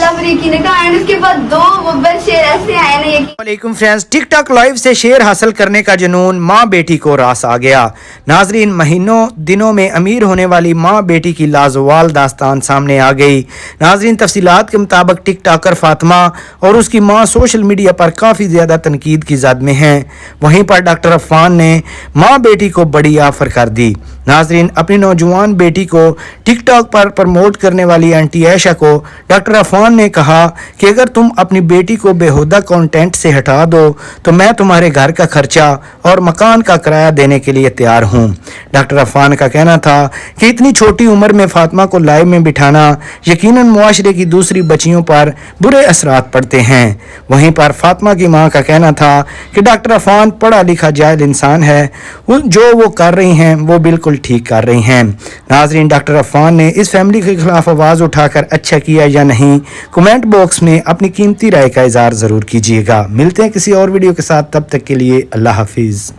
अमरीकी ने कहा, एंड उसके बाद 2 बब्बर शेर ऐसे आए ना ये वालेकुम फ्रेंड्स, टिकटॉक लाइव से शेयर हासिल करने का जुनून माँ बेटी को रास आ गया। नाजरीन, महीनों दिनों में अमीर होने वाली माँ बेटी की लाजवाल दास्तान सामने आ गई। नाजरीन, तफसीलात के मुताबिक टिकटॉकर फातिमा और उसकी माँ सोशल मीडिया पर काफ़ी ज़्यादा तनकीद की जद में हैं। वहीं पर डॉक्टर अफान ने माँ बेटी को बड़ी ऑफर कर दी। नाजरीन, अपनी नौजवान बेटी को टिकटॉक पर प्रमोट करने वाली आंटी आयशा को डॉक्टर अफान ने कहा कि अगर तुम अपनी बेटी को बेहुदा कंटेंट से हटा दो तो मैं तुम्हारे घर का खर्चा और मकान का किराया देने के लिए तैयार हूँ। डॉक्टर अफान का कहना था कि इतनी छोटी उम्र में फातिमा को लाइव में बिठाना यकीनन मुआशरे की दूसरी बच्चियों पर बुरे असरात पड़ते हैं। वहीं पर फातिमा की माँ का कहना था कि डॉक्टर अफान पढ़ा लिखा जाहिल इंसान है, जो वो कर रही हैं वो बिल्कुल ठीक कर रही हैं। नाजरीन, डॉक्टर अफान ने इस फैमिली के खिलाफ आवाज़ उठाकर अच्छा किया या नहीं, कमेंट बॉक्स में अपनी कीमती राय का इजहार ज़रूर कीजिएगा। मिलते हैं किसी और वीडियो के साथ, तब तक के लिए अल्लाह हाफिज़।